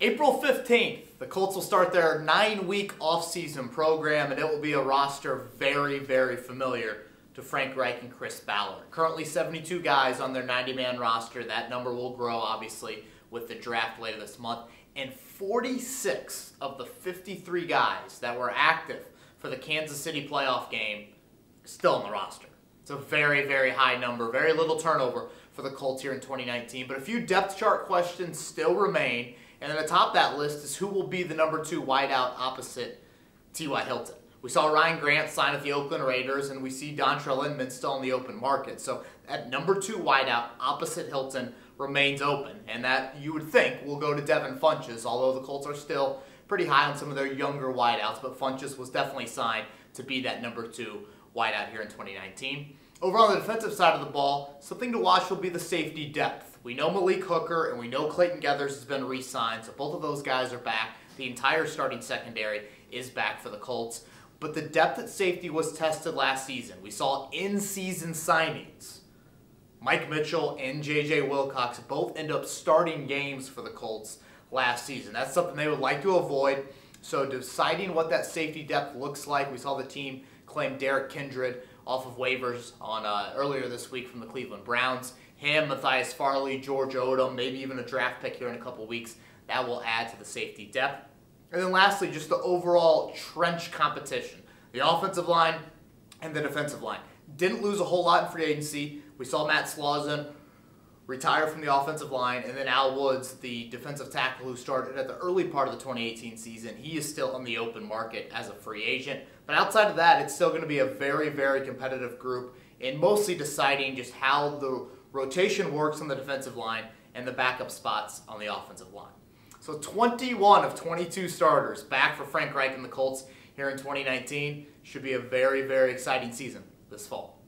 April 15th, the Colts will start their 9-week offseason program, and it will be a roster very, very familiar to Frank Reich and Chris Ballard. Currently 72 guys on their 90-man roster. That number will grow, obviously, with the draft later this month. And 46 of the 53 guys that were active for the Kansas City playoff game still on the roster. It's a very, very high number. Very little turnover for the Colts here in 2019. But a few depth chart questions still remain. And then atop that list is who will be the number 2 wideout opposite T.Y. Hilton. We saw Ryan Grant sign with the Oakland Raiders, and we see Dontrell Inman still in the open market. So that number 2 wideout opposite Hilton remains open. And that, you would think, will go to Devin Funchess, although the Colts are still pretty high on some of their younger wideouts. But Funchess was definitely signed to be that number 2 wideout here in 2019. Over on the defensive side of the ball, something to watch will be the safety depth. We know Malik Hooker and we know Clayton Geathers has been re-signed, so both of those guys are back. The entire starting secondary is back for the Colts. But the depth at safety was tested last season. We saw in-season signings. Mike Mitchell and J.J. Wilcox both end up starting games for the Colts last season. That's something they would like to avoid. So deciding what that safety depth looks like, we saw the team claim Derek Kindred off of waivers on earlier this week from the Cleveland Browns. Him, Matthias Farley, George Odom, maybe even a draft pick here in a couple weeks. That will add to the safety depth. And then lastly, just the overall trench competition. The offensive line and the defensive line. Didn't lose a whole lot in free agency. We saw Matt Slauson retire from the offensive line, and then Al Woods, the defensive tackle who started at the early part of the 2018 season, he is still on the open market as a free agent. But outside of that, it's still going to be a very, very competitive group in mostly deciding just how the rotation works on the defensive line and the backup spots on the offensive line. So 21 of 22 starters back for Frank Reich and the Colts here in 2019. Should be a very, very exciting season this fall.